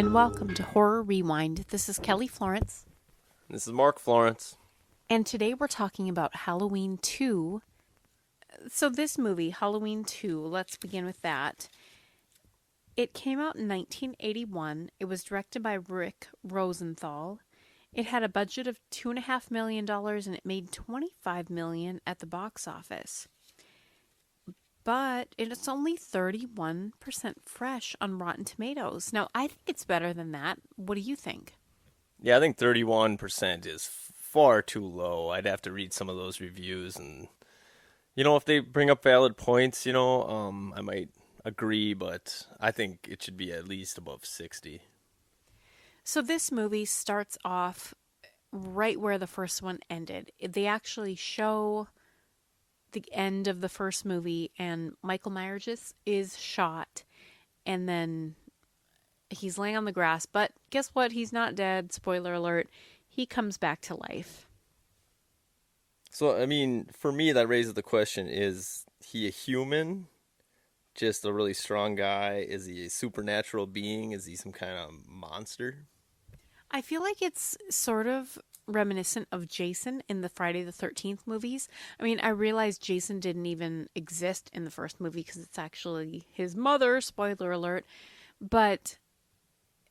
and welcome to Horror Rewind. This is Kelly Florence, This is Mark Florence. and today we're talking about Halloween 2. So this movie, Halloween 2, let's begin with that. It came out in 1981. It was directed by Rick Rosenthal. It had a budget of $2.5 million and it made $25 million at the box office. But it's only 31% fresh on Rotten Tomatoes. Now, I think it's better than that. What do you think? Yeah, I think 31% is far too low. I'd have to read some of those reviews, and if they bring up valid points, I might agree, but I think it should be at least above 60. So this movie starts off right where the first one ended. They actually show the end of the first movie, and Michael Myers is shot, and then he's laying on the grass, but guess what? He's not dead. Spoiler alert. He comes back to life. So, for me, that raises the question, is he a human? Just a really strong guy? Is he a supernatural being? Is he some kind of monster? I feel like it's sort of reminiscent of Jason in the Friday the 13th movies. I realized Jason didn't even exist in the first movie because it's actually his mother, spoiler alert. But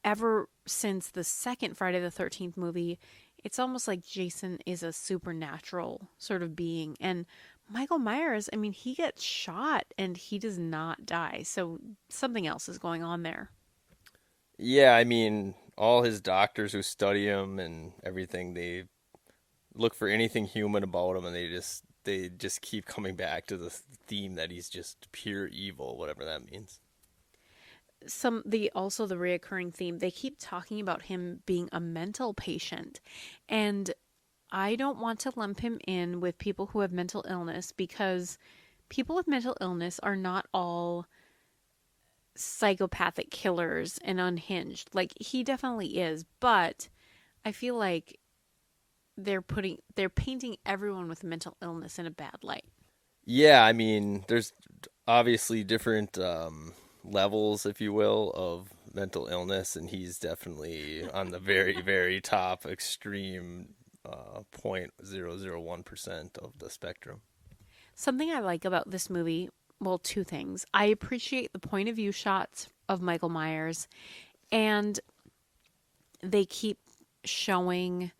ever since the second Friday the 13th movie, it's almost like Jason is a supernatural sort of being. And Michael Myers, he gets shot and he does not die. So something else is going on there. Yeah, all his doctors who study him and everything, they look for anything human about him, and they just keep coming back to the theme that he's just pure evil, whatever that means. The reoccurring theme, they keep talking about him being a mental patient, and I don't want to lump him in with people who have mental illness, because people with mental illness are not all psychopathic killers and unhinged. Like, he definitely is, but I feel like they're painting everyone with mental illness in a bad light. Yeah, there's obviously different levels, if you will, of mental illness, and he's definitely on the very, very top extreme 0.001% of the spectrum. Something I like about this movie, well, two things. I appreciate the point of view shots of Michael Myers, and they keep showing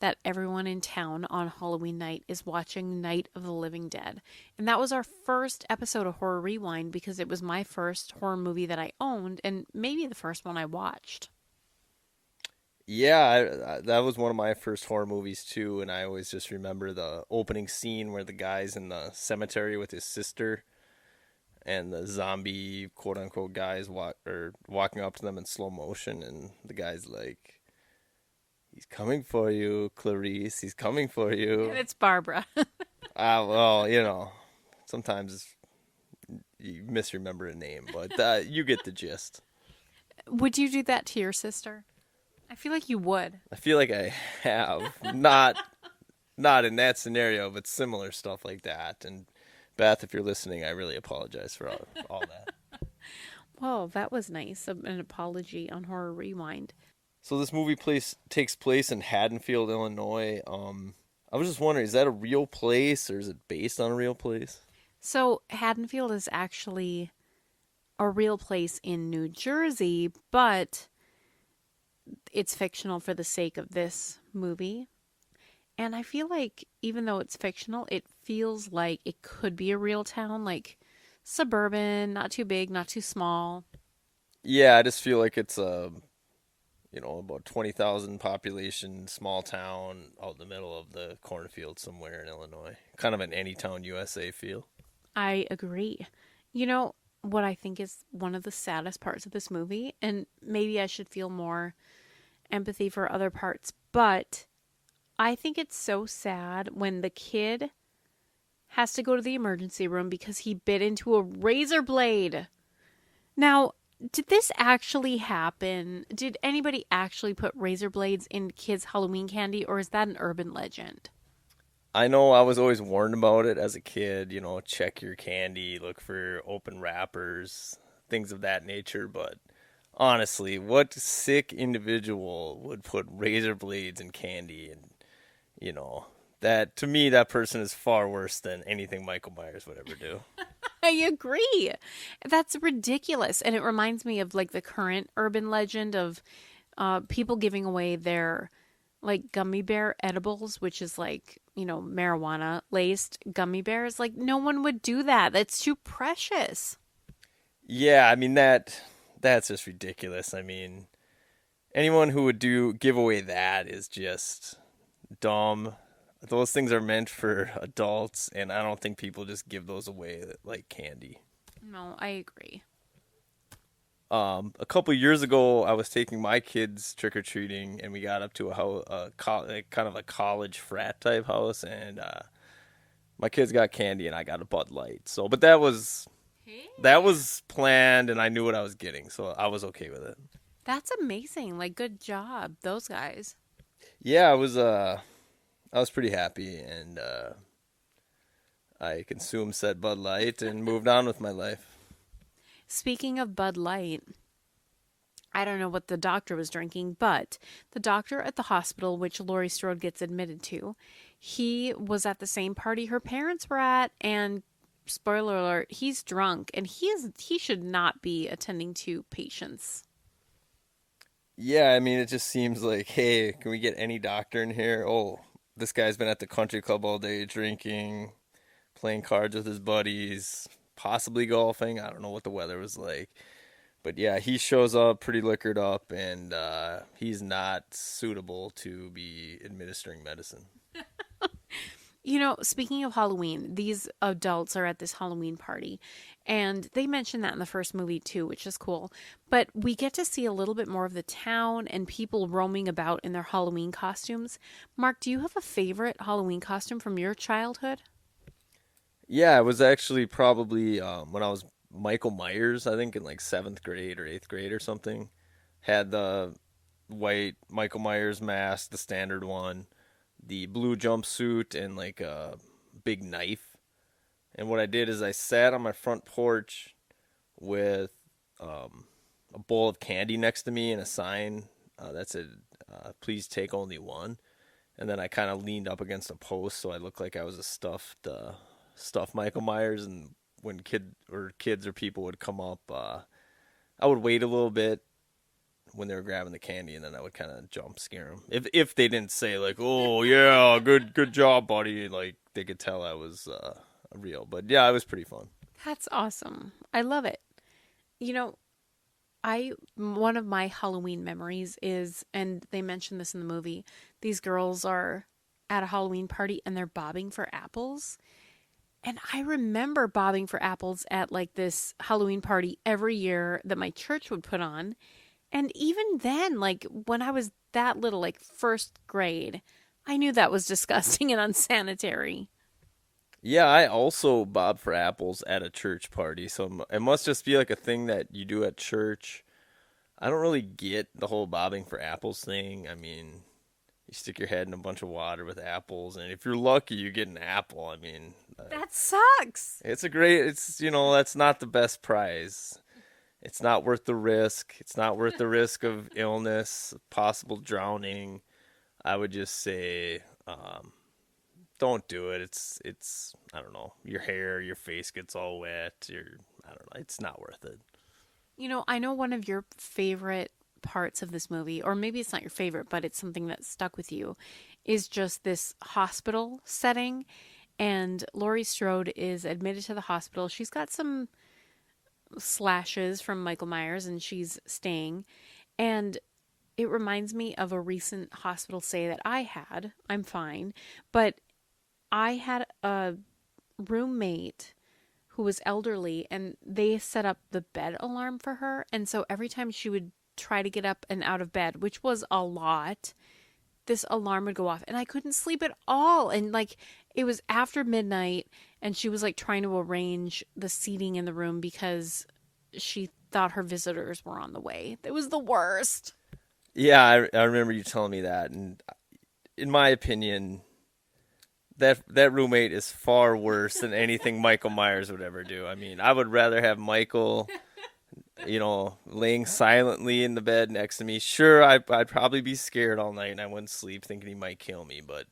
that everyone in town on Halloween night is watching Night of the Living Dead. And that was our first episode of Horror Rewind because it was my first horror movie that I owned, and maybe the first one I watched. Yeah, that was one of my first horror movies too, and I always just remember the opening scene where the guy's in the cemetery with his sister, and the zombie quote unquote guys walking up to them in slow motion, and the guy's like, "He's coming for you, Clarice. He's coming for you." And it's Barbara. Well, sometimes you misremember a name, but you get the gist. Would you do that to your sister? I feel like you would. I feel like I have not in that scenario, but similar stuff like that. And Beth, if you're listening, I really apologize for all that. Well, that was nice. An apology on Horror Rewind. So this movie takes place in Haddonfield, Illinois. I was just wondering, is that a real place or is it based on a real place? So Haddonfield is actually a real place in New Jersey, but it's fictional for the sake of this movie. And I feel like even though it's fictional, it feels like it could be a real town, like suburban, not too big, not too small. Yeah, I just feel like it's about 20,000 population, small town out in the middle of the cornfield somewhere in Illinois. Kind of an Anytown, USA feel. I agree. What I think is one of the saddest parts of this movie, and maybe I should feel more empathy for other parts, but I think it's so sad when the kid has to go to the emergency room because he bit into a razor blade. Now, did this actually happen? Did anybody actually put razor blades in kids' Halloween candy, or is that an urban legend? I know I was always warned about it as a kid, check your candy, look for open wrappers, things of that nature, but honestly, what sick individual would put razor blades in candy? And you know, that to me, that person is far worse than anything Michael Myers would ever do. I agree. That's ridiculous. And it reminds me of like the current urban legend of people giving away their like gummy bear edibles, which is like, marijuana laced gummy bears. Like, no one would do that. That's too precious. Yeah, I mean that's just ridiculous. I mean, anyone who would do give away that is just dumb. Those things are meant for adults, and I don't think people just give those away like candy. No, I agree. A couple years ago, I was taking my kids trick or treating, and we got up to like kind of a college frat type house, and my kids got candy, and I got a Bud Light. So, but that was planned, and I knew what I was getting, so I was okay with it. That's amazing. Like, good job, those guys. Yeah, I was pretty happy, and I consumed said Bud Light and moved on with my life. Speaking of Bud Light, I don't know what the doctor was drinking, but the doctor at the hospital, which Laurie Strode gets admitted to, he was at the same party her parents were at, and spoiler alert, he's drunk, and he should not be attending to patients. Yeah, I mean, it just seems like, hey, can we get any doctor in here? Oh, this guy's been at the country club all day drinking, playing cards with his buddies, possibly golfing. I don't know what the weather was like. But yeah, he shows up pretty liquored up, and he's not suitable to be administering medicine. Speaking of Halloween, these adults are at this Halloween party, and they mentioned that in the first movie too, which is cool. But we get to see a little bit more of the town and people roaming about in their Halloween costumes. Mark, do you have a favorite Halloween costume from your childhood? Yeah, it was actually probably when I was Michael Myers, I think in like seventh grade or eighth grade or something. Had the white Michael Myers mask, the standard one, the blue jumpsuit, and like a big knife. And what I did is I sat on my front porch with a bowl of candy next to me and a sign that said, "Please take only one." And then I kind of leaned up against a post so I looked like I was a stuffed Michael Myers. And when kids or people would come up, I would wait a little bit when they were grabbing the candy, and then I would kind of jump scare them. If they didn't say like, "Oh yeah, good job, buddy," like they could tell I was real. But yeah, it was pretty fun. That's awesome. I love it. You know, I one of my Halloween memories is, and they mentioned this in the movie, these girls are at a Halloween party and they're bobbing for apples. And I remember bobbing for apples at like this Halloween party every year that my church would put on. And even then, like when I was that little, like first grade, I knew that was disgusting and unsanitary. Yeah, I also bob for apples at a church party, so it must just be like a thing that you do at church. I don't really get the whole bobbing for apples thing. I mean, you stick your head in a bunch of water with apples, and if you're lucky, you get an apple. I mean, That sucks. that's not the best prize. It's not worth the risk. It's not worth the risk of illness, possible drowning. I would just say, don't do it. It's I don't know. Your hair, your face gets all wet. I don't know. It's not worth it. I know one of your favorite parts of this movie, or maybe it's not your favorite, but it's something that stuck with you, is just this hospital setting. And Laurie Strode is admitted to the hospital. She's got some slashes from Michael Myers and she's staying. And it reminds me of a recent hospital stay that I had. I'm fine. But I had a roommate who was elderly and they set up the bed alarm for her. And so every time she would try to get up and out of bed, which was a lot, this alarm would go off and I couldn't sleep at all. And like it was after midnight and she was like trying to arrange the seating in the room because she thought her visitors were on the way. It was the worst. Yeah, I remember you telling me that, and in my opinion, that roommate is far worse than anything Michael Myers would ever do. I mean, I would rather have Michael laying silently in the bed next to me. Sure, I'd probably be scared all night and I wouldn't sleep thinking he might kill me. But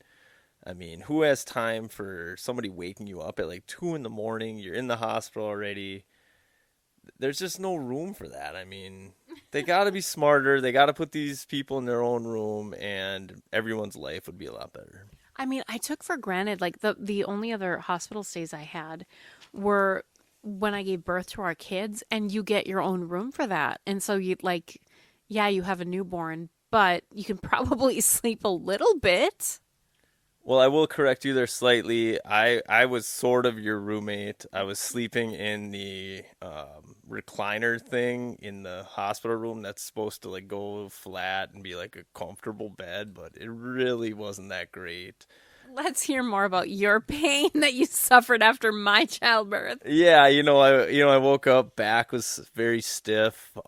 I mean, who has time for somebody waking you up at like 2 in the morning? You're in the hospital already. There's just no room for that. I mean, they got to be smarter. They got to put these people in their own room, and everyone's life would be a lot better. I mean, I took for granted like the only other hospital stays I had were when I gave birth to our kids, and you get your own room for that. And so you like, yeah, you have a newborn, but you can probably sleep a little bit. Well, I will correct you there slightly. I was sort of your roommate. I was sleeping in the recliner thing in the hospital room that's supposed to like go flat and be like a comfortable bed, but it really wasn't that great. Let's hear more about your pain that you suffered after my childbirth. Yeah, I woke up, back was very stiff.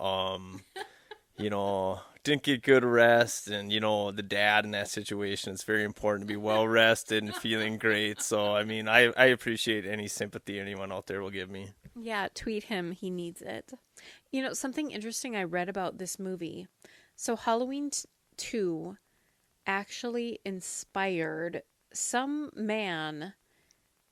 Didn't get good rest, and the dad in that situation, it's very important to be well rested and feeling great. So I mean, I appreciate any sympathy anyone out there will give me. Yeah, tweet him. He needs it. Something interesting I read about this movie. So, Halloween 2 actually inspired some man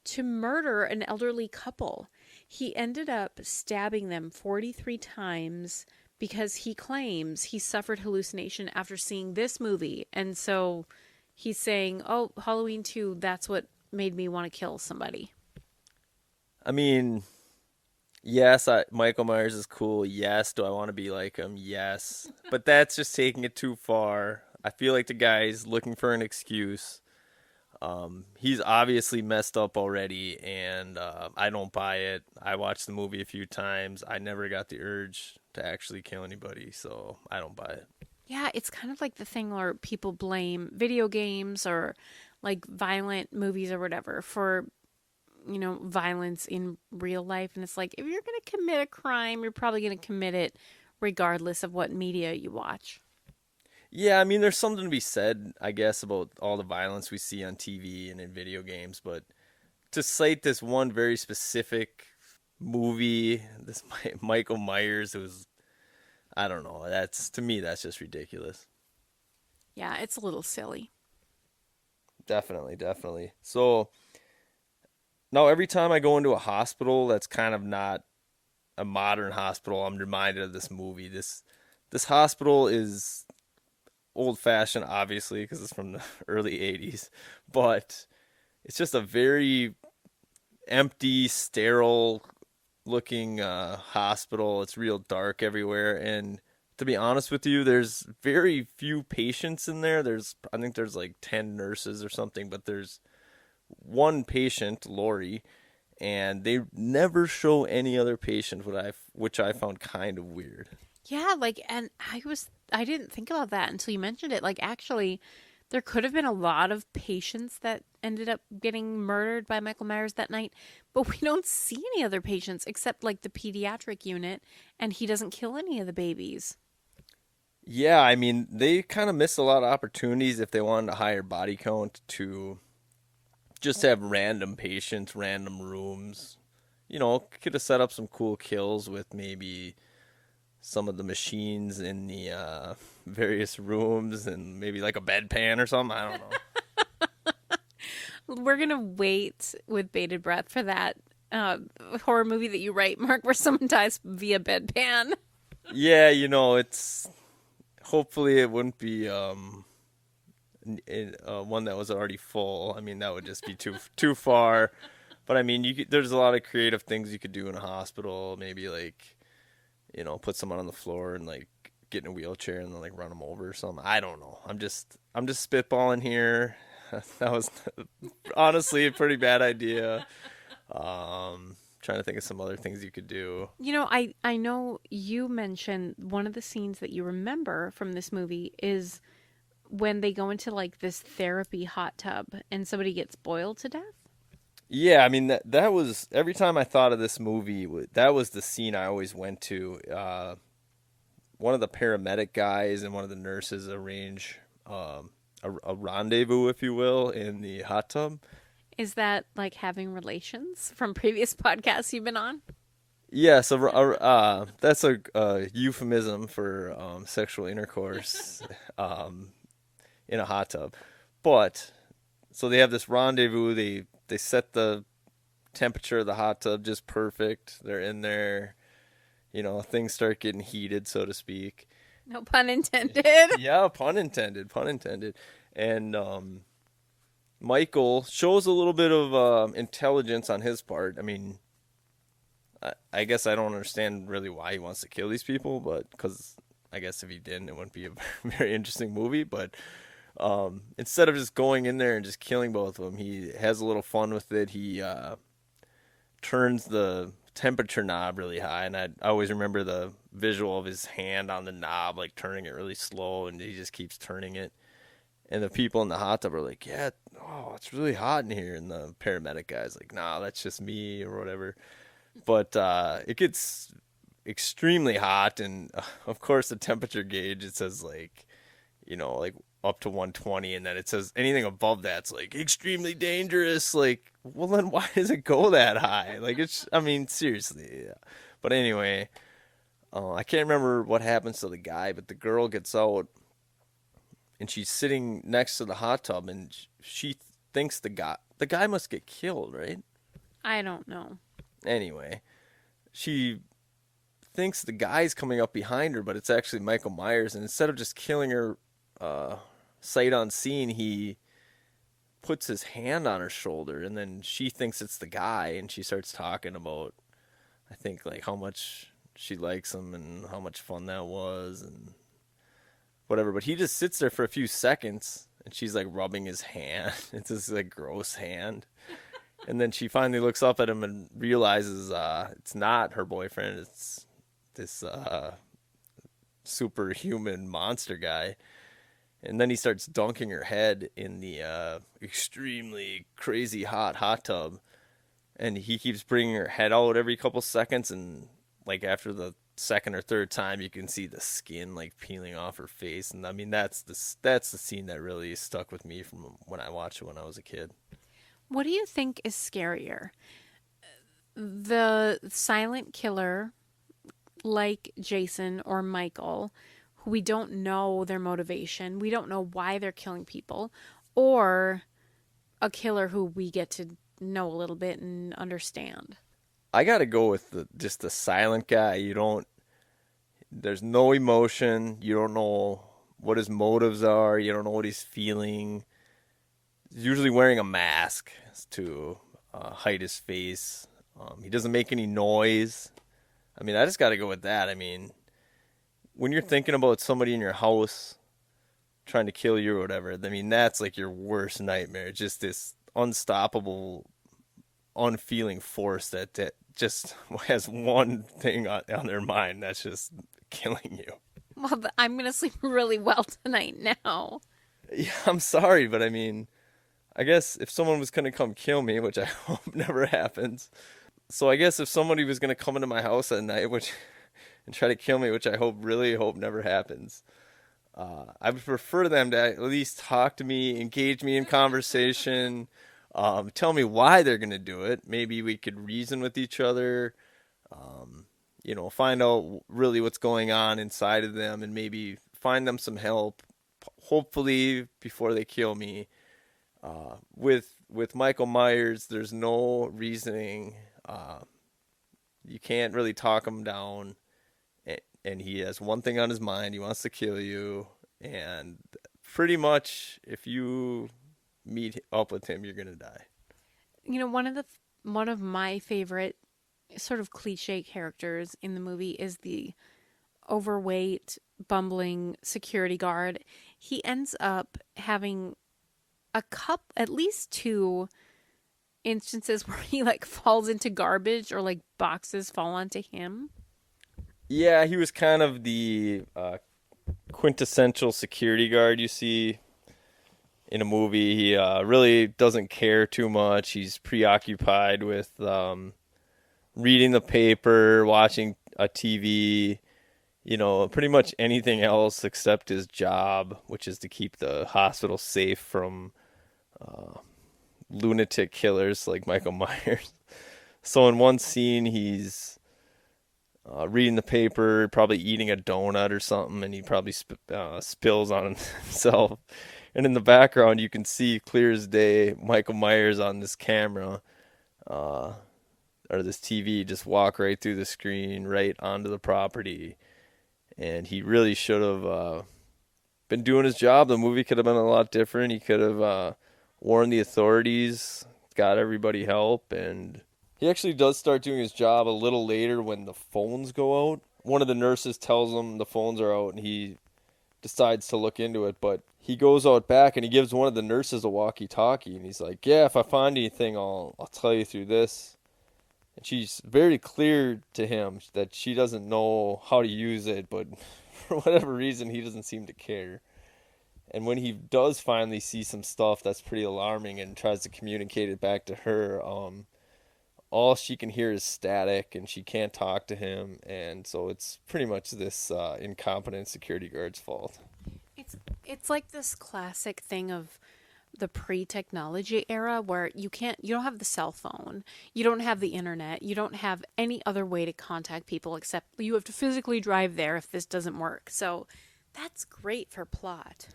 to murder an elderly couple. He ended up stabbing them 43 times because he claims he suffered hallucination after seeing this movie. And so he's saying, oh, Halloween 2, that's what made me want to kill somebody. I mean, yes, Michael Myers is cool. Yes, do I want to be like him? Yes, but that's just taking it too far. I feel like the guy's looking for an excuse. He's obviously messed up already, and I don't buy it. I watched the movie a few times. I never got the urge to actually kill anybody, so I don't buy it. Yeah, it's kind of like the thing where people blame video games or like violent movies or whatever for, violence in real life. And it's like, if you're going to commit a crime, you're probably going to commit it regardless of what media you watch. Yeah, I mean, there's something to be said, I guess, about all the violence we see on TV and in video games, but to cite this one very specific movie, this Michael Myers, it was, I don't know, that's, to me, that's just ridiculous. Yeah, it's a little silly. Definitely, definitely. So now every time I go into a hospital that's kind of not a modern hospital, I'm reminded of this movie. This hospital is old fashioned, obviously, because it's from the early 80s, but it's just a very empty, sterile looking hospital. It's real dark everywhere. And to be honest with you, there's very few patients in there. I think there's like 10 nurses or something, but there's one patient, Lori, and they never show any other patient, which I found kind of weird. Yeah, and I didn't think about that until you mentioned it. Like, actually, there could have been a lot of patients that ended up getting murdered by Michael Myers that night, but we don't see any other patients except like the pediatric unit, and he doesn't kill any of the babies. Yeah, I mean, they kind of missed a lot of opportunities if they wanted a higher body count to just have random patients, random rooms. Could have set up some cool kills with maybe some of the machines in the various rooms and maybe like a bedpan or something. I don't know. We're gonna wait with bated breath for that horror movie that you write, Mark, where someone dies via bedpan. Yeah, it's hopefully it wouldn't be one that was already full. I mean, that would just be too far. But I mean, there's a lot of creative things you could do in a hospital. Maybe like, put someone on the floor and like get in a wheelchair and then like run them over or something. I don't know. I'm just spitballing here. That was honestly a pretty bad idea. Trying to think of some other things you could do. I know you mentioned one of the scenes that you remember from this movie is when they go into like this therapy hot tub and somebody gets boiled to death. Yeah, I mean that was every time I thought of this movie, that was the scene I always went to. One of the paramedic guys and one of the nurses arrange a rendezvous, if you will, in the hot tub. Is that like having relations from previous podcasts you've been on? Yeah, so that's a euphemism for sexual intercourse um, in a hot tub. But so they have this rendezvous. They set the temperature of the hot tub just perfect. They're in there. Things start getting heated, so to speak. No pun intended. Yeah, pun intended, pun intended. And Michael shows a little bit of intelligence on his part. I mean, I guess I don't understand really why he wants to kill these people, but because I guess if he didn't, it wouldn't be a very interesting movie. But instead of just going in there and just killing both of them, he has a little fun with it. He turns the temperature knob really high, and I always remember the visual of his hand on the knob, like turning it really slow, and he just keeps turning it. And the people in the hot tub are like, "Yeah, oh, it's really hot in here," and the paramedic guy's like, "Nah, that's just me," or whatever. But it gets extremely hot, and of course the temperature gauge it says like up to 120, and then it says anything above that's like extremely dangerous. Like, well, then why does it go that high? Like, I mean, seriously. Yeah. But anyway, I can't remember what happens to the guy, but the girl gets out and she's sitting next to the hot tub, and she thinks the guy must get killed, right? I don't know. Anyway, she thinks the guy's coming up behind her, but it's actually Michael Myers. And instead of just killing her uh, sight unseen, he puts his hand on her shoulder, and then she thinks it's the guy, and she starts talking about, I think, like how much she likes him and how much fun that was and whatever. But he just sits there for a few seconds, and she's like rubbing his hand. It's this like gross hand. And then she finally looks up at him and realizes it's not her boyfriend. It's this superhuman monster guy. And then he starts dunking her head in the extremely crazy hot tub. And he keeps bringing her head out every couple seconds. And like after the second or third time, you can see the skin like peeling off her face. And I mean, that's the scene that really stuck with me from when I watched it when I was a kid. What do you think is scarier? The silent killer like Jason or Michael, who we don't know their motivation, we don't know why they're killing people, or a killer who we get to know a little bit and understand. I gotta go with just the silent guy. There's no emotion. You don't know what his motives are. You don't know what he's feeling. He's usually wearing a mask to hide his face. He doesn't make any noise. I mean, I just gotta go with that. I mean, when you're thinking about somebody in your house trying to kill you or whatever, I mean, that's like your worst nightmare. Just this unstoppable, unfeeling force that just has one thing on their mind that's just killing you. Well, I'm going to sleep really well tonight now. Yeah, I'm sorry, but I mean, I guess if someone was gonna come kill me, which I hope never happens, so I guess if somebody was gonna come into my house at night, which and try to kill me, which I really hope never happens, I would prefer them to at least talk to me, engage me in conversation, tell me why they're gonna do it. Maybe we could reason with each other, find out really what's going on inside of them, and maybe find them some help. Hopefully, before they kill me. With Michael Myers, there's no reasoning. You can't really talk him down, and he has one thing on his mind. He wants to kill you, and pretty much, if you meet up with him, you're gonna die. You know, one of my favorite sort of cliche characters in the movie is the overweight, bumbling security guard. He ends up having at least two instances where he like falls into garbage or like boxes fall onto him. Yeah, he was kind of the quintessential security guard you see in a movie. He really doesn't care too much. He's preoccupied with reading the paper, watching a TV, pretty much anything else except his job, which is to keep the hospital safe from lunatic killers like Michael Myers. So in one scene, he's reading the paper, probably eating a donut or something, and he probably spills on himself. And in the background, you can see clear as day Michael Myers on this camera uh, or this TV just walk right through the screen, right onto the property. And he really should have been doing his job. The movie could have been a lot different. He could have warned the authorities, got everybody help, and he actually does start doing his job a little later when the phones go out. One of the nurses tells him the phones are out, and he decides to look into it. But he goes out back and he gives one of the nurses a walkie-talkie, and he's like, "Yeah, if I find anything, I'll tell you through this." And she's very clear to him that she doesn't know how to use it, but for whatever reason, he doesn't seem to care. And when he does finally see some stuff that's pretty alarming and tries to communicate it back to her, all she can hear is static and she can't talk to him. And so it's pretty much this incompetent security guard's fault. It's it's like this classic thing of the pre-technology era where you don't have the cell phone, you don't have the internet, you don't have any other way to contact people except you have to physically drive there if this doesn't work. So that's great for plot.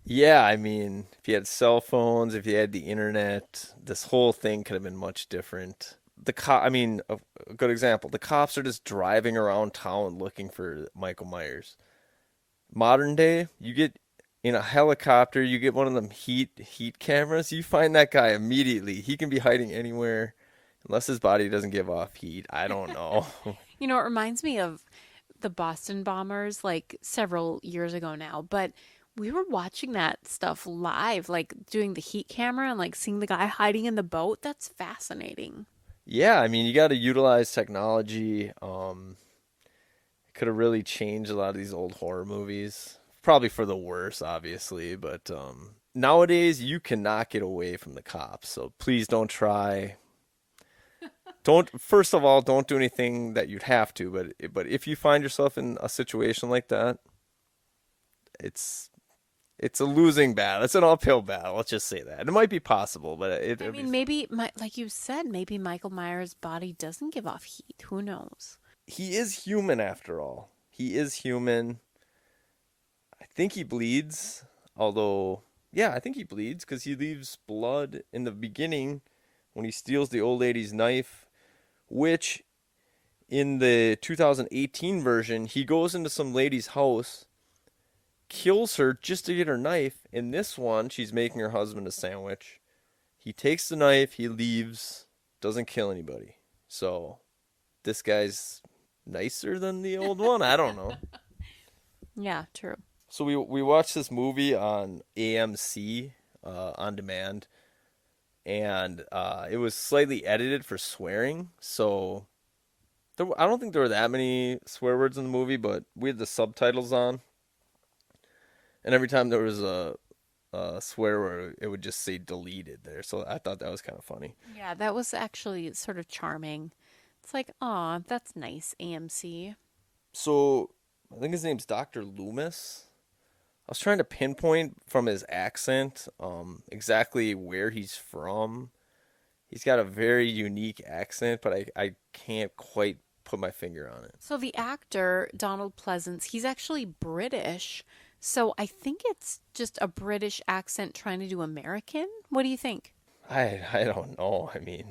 Yeah, I mean, if you had cell phones, if you had the internet, this whole thing could have been much different. I mean, a good example, the cops are just driving around town looking for Michael Myers. Modern day, you get in a helicopter, you get one of them heat cameras, you find that guy immediately. He can be hiding anywhere unless his body doesn't give off heat. I don't know. You know, it reminds me of the Boston bombers like several years ago now, but we were watching that stuff live, like doing the heat camera and like seeing the guy hiding in the boat. That's fascinating. Yeah, I mean, you got to utilize technology. It could have really changed a lot of these old horror movies. Probably for the worse, obviously, but nowadays you cannot get away from the cops. So please don't try. Don't First of all, don't do anything that you'd have to, but if you find yourself in a situation like that, it's it's a losing battle. It's an uphill battle. Let's just say that. It might be possible, but I it'd be mean, maybe, like you said, maybe Michael Myers' body doesn't give off heat. Who knows? he is human after all. He is human. I think he bleeds, although yeah, I think he bleeds because he leaves blood in the beginning when he steals the old lady's knife, which in the 2018 version, he goes into some lady's house, kills her just to get her knife. In this one, she's making her husband a sandwich. He takes the knife, he leaves, doesn't kill anybody. So this guy's nicer than the old one. I don't know. Yeah, true. So we watched this movie on AMC on demand, and it was slightly edited for swearing. So I don't think there were that many swear words in the movie, but we had the subtitles on, and every time there was a swear word, it would just say deleted there. So I thought that was kind of funny. Yeah, that was actually sort of charming. It's like, aw, that's nice, AMC. So I think his name's Dr. Loomis. I was trying to pinpoint from his accent exactly where he's from. He's got a very unique accent, but I can't quite put my finger on it. So the actor, Donald Pleasance, he's actually British. So I think it's just a British accent trying to do American. What do you think? I don't know. I mean,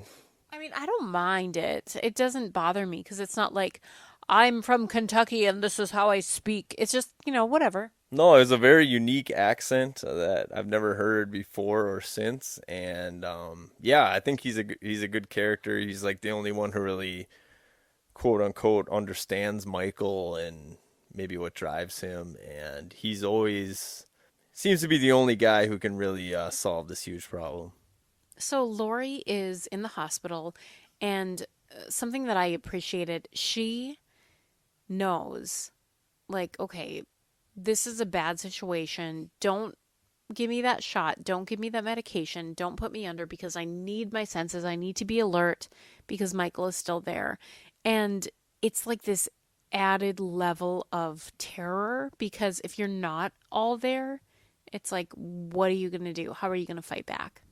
I mean, I don't mind it. It doesn't bother me because it's not like I'm from Kentucky and this is how I speak. It's just, whatever. no, it was a very unique accent that I've never heard before or since, and yeah, I think he's a good character. He's like the only one who really quote unquote understands Michael and maybe what drives him, and he's always seems to be the only guy who can really solve this huge problem. So Lori is in the hospital, and something that I appreciated, she knows, like, okay, this is a bad situation. Don't give me that shot. Don't give me that medication. Don't put me under because I need my senses. I need to be alert because Michael is still there. And it's like this added level of terror because if you're not all there, it's like, what are you going to do? How are you going to fight back?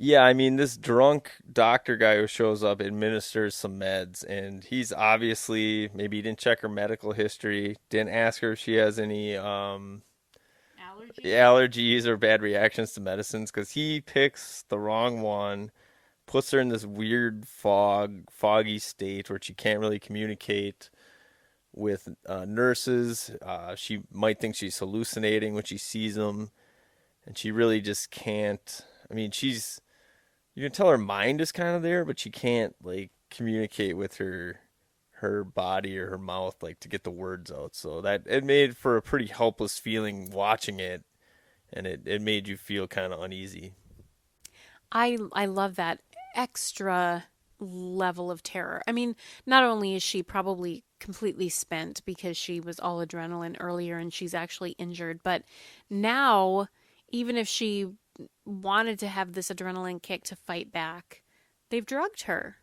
Yeah, I mean, this drunk doctor guy who shows up administers some meds, and he's obviously maybe he didn't check her medical history, didn't ask her if she has any Allergies? allergies or bad reactions to medicines, because he picks the wrong one, puts her in this weird foggy state where she can't really communicate with nurses. She might think she's hallucinating when she sees them, and she really just can't. I mean, you can tell her mind is kind of there, but she can't like communicate with her body or her mouth like to get the words out. So that it made for a pretty helpless feeling watching it, and it made you feel kind of uneasy. I love that extra level of terror. I mean, not only is she probably completely spent because she was all adrenaline earlier and she's actually injured, but now even if she wanted to have this adrenaline kick to fight back, they've drugged her.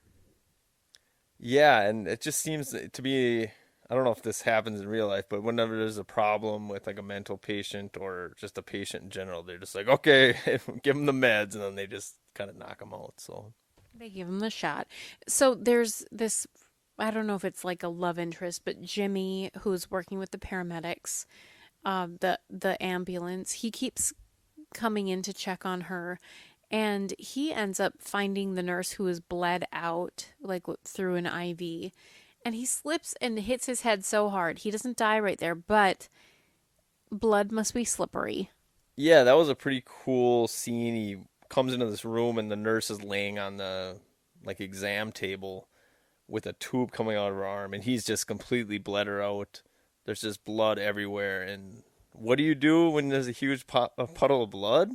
Yeah, and it just seems to be, I don't know if this happens in real life, but whenever there's a problem with like a mental patient or just a patient in general, they're just like, okay, give them the meds, and then they just kind of knock them out. So They give him the shot. So there's this, I don't know if it's like a love interest, but Jimmy, who's working with the paramedics, the ambulance, he keeps coming in to check on her, and he ends up finding the nurse who is bled out like through an IV, and he slips and hits his head so hard he doesn't die right there, but blood must be slippery. yeah, that was a pretty cool scene. He comes into this room and the nurse is laying on the like exam table with a tube coming out of her arm, and he's just completely bled her out. There's just blood everywhere, and what do you do when there's a huge a puddle of blood?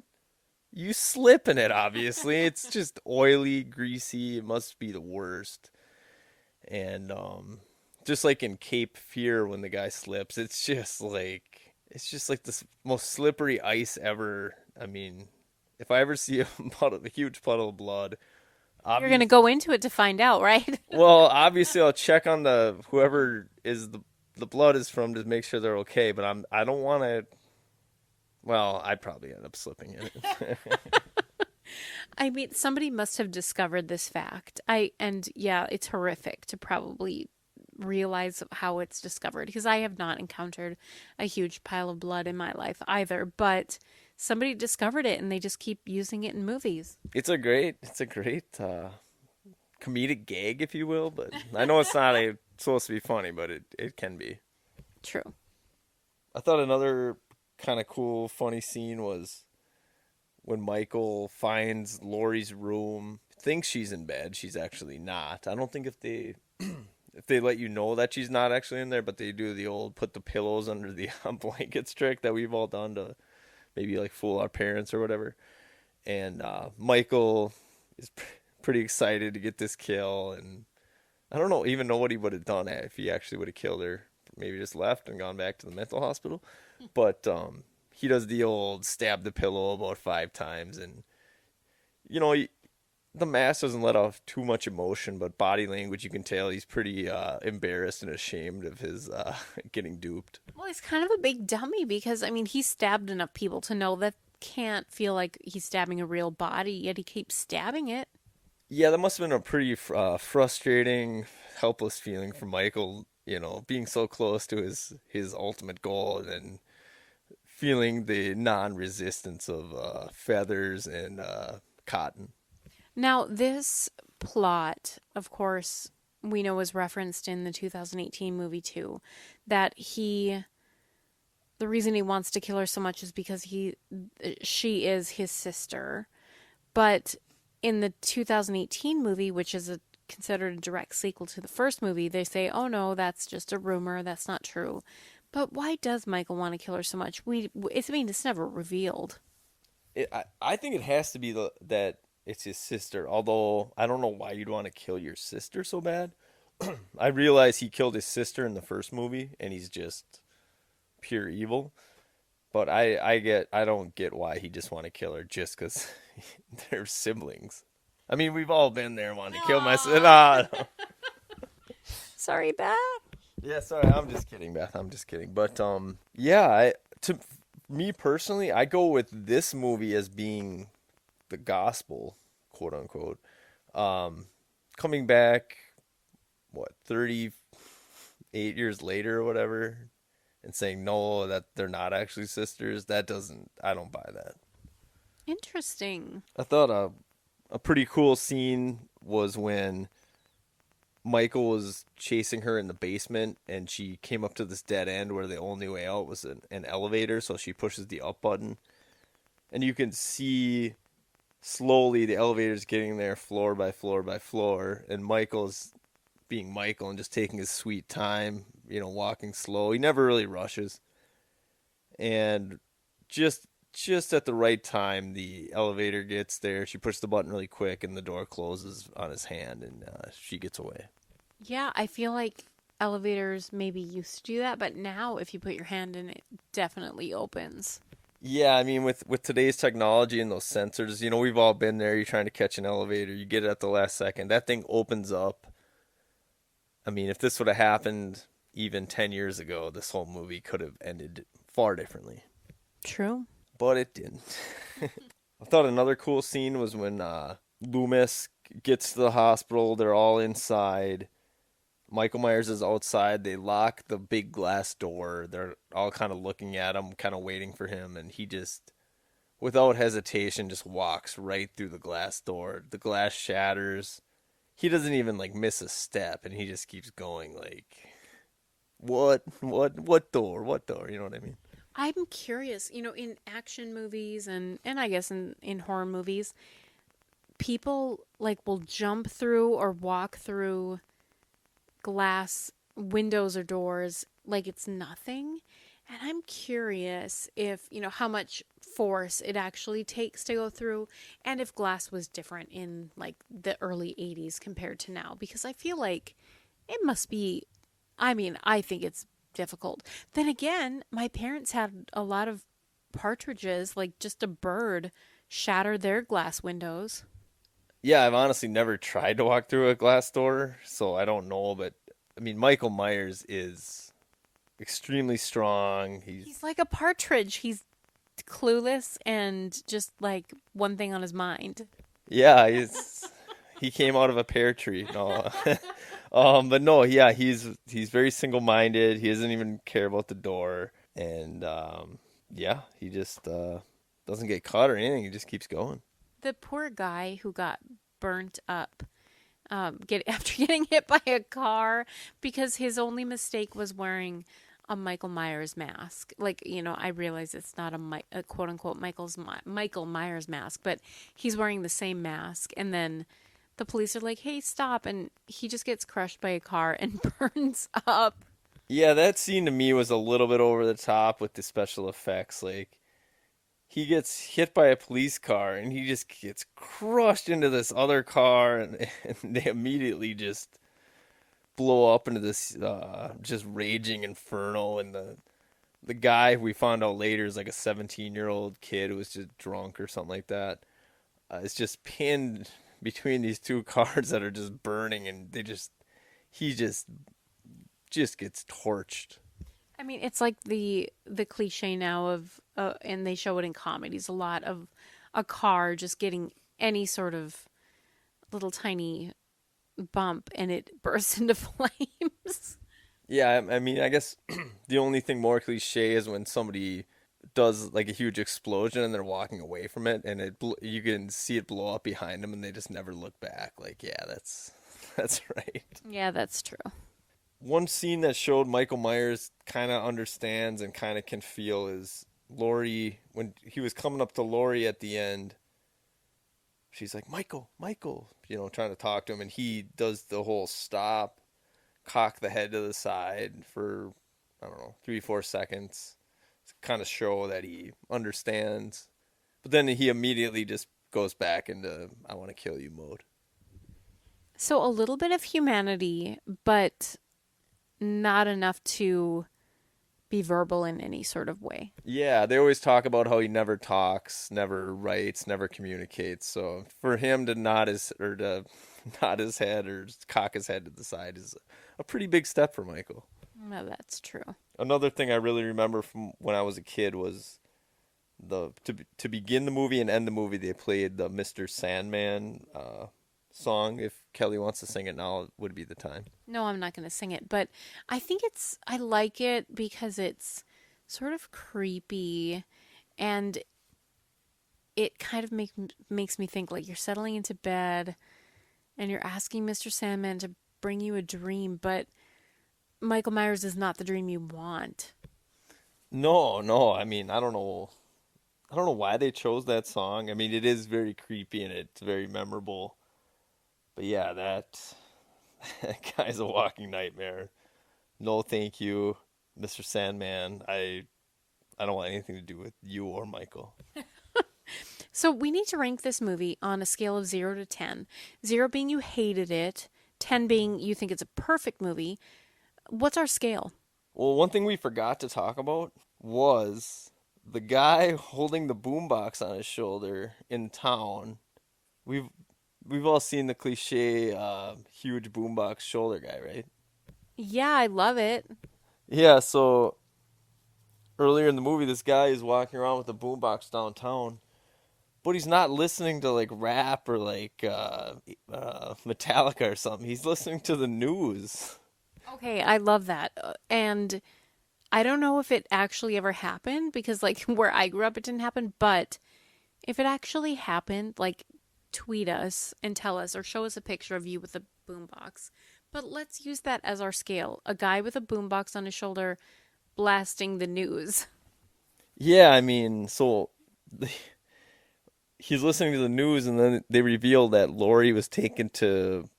You slip in it, obviously. It's just oily, greasy. It must be the worst. And just like in Cape Fear when the guy slips, it's just like the most slippery ice ever. I mean, if I ever see a huge puddle of blood, You're going to obvious. go into it to find out, right? Well, obviously I'll check on the whoever is the blood is from to make sure they're okay. But I don't want to. Well, I'd probably end up slipping in it. I mean, somebody must have discovered this fact. And yeah, it's horrific to probably realize how it's discovered because I have not encountered a huge pile of blood in my life either, but somebody discovered it and they just keep using it in movies. It's a great comedic gag, if you will. But I know it's not supposed to be funny, but it can be. True. I thought another kind of cool, funny scene was when Michael finds Lori's room, thinks she's in bed. She's actually not. I don't think if they let you know that she's not actually in there, but they do the old put the pillows under the blankets trick that we've all done to maybe like fool our parents or whatever. And Michael is pretty excited to get this kill, and I don't even know what he would have done if he actually would have killed her. Maybe just left and gone back to the mental hospital. But he does the old stab the pillow about 5 times, and you know the mask doesn't let off too much emotion, but body language you can tell he's pretty embarrassed and ashamed of his getting duped. Well, he's kind of a big dummy because, I mean, he's stabbed enough people to know that can't feel like he's stabbing a real body, yet he keeps stabbing it. Yeah, that must have been a pretty frustrating, helpless feeling for Michael. Being so close to his ultimate goal, and then feeling the non-resistance of feathers and cotton. Now, this plot, of course, we know was referenced in the 2018 movie too, that the reason he wants to kill her so much is because she is his sister. But in the 2018 movie, which is considered a direct sequel to the first movie, they say, "Oh no, that's just a rumor. That's not true." But why does Michael want to kill her so much? It's never revealed. I think it has to be that it's his sister. Although I don't know why you'd want to kill your sister so bad. I realize he killed his sister in the first movie, and he's just pure evil. But I don't get why he just want to kill her just because they're siblings. I mean, we've all been there wanting to kill my sister. Nah, no. Sorry, Beth. Yeah, sorry, I'm just kidding, Beth. I'm just kidding. But yeah, to me personally, I go with this movie as being the gospel. quote unquote. Coming back, what, 38 years later or whatever, and saying no, that they're not actually sisters, that doesn't, I don't buy that. Interesting. I thought a pretty cool scene was when Michael was chasing her in the basement and she came up to this dead end where the only way out was an elevator, so she pushes the up button and you can see slowly the elevator's getting there floor by floor by floor, and Michael's being Michael and just taking his sweet time, walking slow. He never really rushes. And just at the right time, the elevator gets there. She pushes the button really quick, and the door closes on his hand, and she gets away. Yeah, I feel like elevators maybe used to do that, but now if you put your hand in it, definitely opens. Yeah, I mean, with today's technology and those sensors, we've all been there. You're trying to catch an elevator, you get it at the last second. That thing opens up. I mean, if this would have happened even 10 years ago, this whole movie could have ended far differently. True. But it didn't. I thought another cool scene was when Loomis gets to the hospital. They're all inside. Michael Myers is outside. They lock the big glass door. They're all kind of looking at him, kind of waiting for him. And he just, without hesitation, just walks right through the glass door. The glass shatters. He doesn't even miss a step, and he just keeps going what door? What door? You know what I mean? I'm curious, in action movies and I guess in horror movies, people will jump through or walk through glass windows or doors like it's nothing. And I'm curious if, how much force it actually takes to go through and if glass was different in the early 80s compared to now, because I feel like it must be, I mean, I think it's difficult. Then again, my parents had a lot of partridges, just a bird shatter their glass windows. Yeah, I've honestly never tried to walk through a glass door, so I don't know. But I mean, Michael Myers is extremely strong. He's like a partridge. He's clueless and just one thing on his mind. Yeah, he came out of a pear tree. No, but no, yeah, he's very single-minded. He doesn't even care about the door, and yeah, he just doesn't get caught or anything. He just keeps going. The poor guy who got burnt up after getting hit by a car because his only mistake was wearing a Michael Myers mask. I realize it's not a quote unquote Michael Myers mask, but he's wearing the same mask. And then the police are like, "Hey, stop!" And he just gets crushed by a car and burns up. Yeah, that scene to me was a little bit over the top with the special effects. He gets hit by a police car and he just gets crushed into this other car, and they immediately just blow up into this just raging inferno. And the guy we found out later is like a 17-year-old kid who was just drunk or something like that. It's just pinned between these two cars that are just burning, and he just gets torched. I mean, it's like the cliche now of, and they show it in comedies a lot, of a car just getting any sort of little tiny bump and it bursts into flames. Yeah, I mean, I guess the only thing more cliche is when somebody does a huge explosion and they're walking away from it, and you can see it blow up behind them, and they just never look back. Yeah, that's right. Yeah, that's true. One scene that showed Michael Myers kind of understands and kind of can feel is Laurie, when he was coming up to Laurie at the end. She's like, Michael, Michael, trying to talk to him, and he does the whole stop, cock the head to the side for, I don't know, 3-4 seconds to kind of show that he understands. But then he immediately just goes back into I want to kill you mode. So a little bit of humanity, but not enough to be verbal in any sort of way. Yeah, they always talk about how he never talks, never writes, never communicates. So for him to nod to nod his head or cock his head to the side is a pretty big step for Michael. No, that's true. Another thing I really remember from when I was a kid was to begin the movie and end the movie, they played the Mr. Sandman song. If Kelly wants to sing it now, would be the time. No, I'm not going to sing it, but I like it because it's sort of creepy and it kind of makes me think like you're settling into bed and you're asking Mr. Sandman to bring you a dream, but Michael Myers is not the dream you want. No, no. I mean, I don't know. I don't know why they chose that song. I mean, it is very creepy and it's very memorable. But yeah, that guy's a walking nightmare. No, thank you, Mr. Sandman. I don't want anything to do with you or Michael. So we need to rank this movie on a scale of 0 to 10. 0 being you hated it, 10 being you think it's a perfect movie. What's our scale? Well, one thing we forgot to talk about was the guy holding the boombox on his shoulder in town. We've we've all seen the cliche huge boombox shoulder guy, right? Yeah, I love it. Yeah, so earlier in the movie this guy is walking around with a boombox downtown, but he's not listening to like rap or like Metallica or something. He's listening to the news. Okay, I love that. And I don't know if it actually ever happened because, like, where I grew up, it didn't happen. But if it actually happened, like, tweet us and tell us or show us a picture of you with a boombox. But let's use that as our scale. A guy with a boombox on his shoulder blasting the news. Yeah, I mean, so he's listening to the news, and then they reveal that Lori was taken to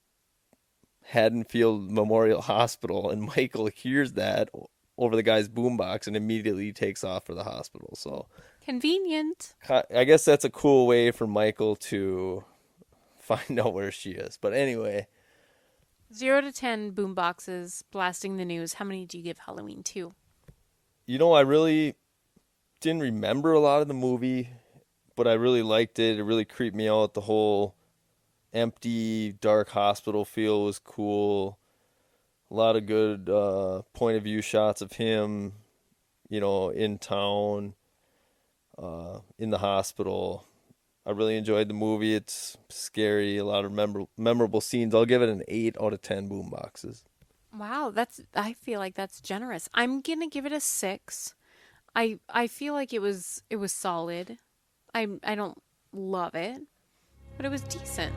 Haddonfield Memorial Hospital, and Michael hears that over the guy's boombox and immediately takes off for the hospital. So Convenient. I guess that's a cool way for Michael to find out where she is. But anyway, 0 to 10 boomboxes blasting the news. How many do you give Halloween 2? I really didn't remember a lot of the movie, but I really liked it. It really creeped me out. The whole empty, dark hospital feel was cool. A lot of good point of view shots of him, in town, in the hospital. I really enjoyed the movie. It's scary, a lot of memorable scenes. I'll give it an 8 out of 10 boom boxes. Wow, I feel like that's generous. I'm gonna give it a 6. I feel like it was solid. I don't love it, but it was decent.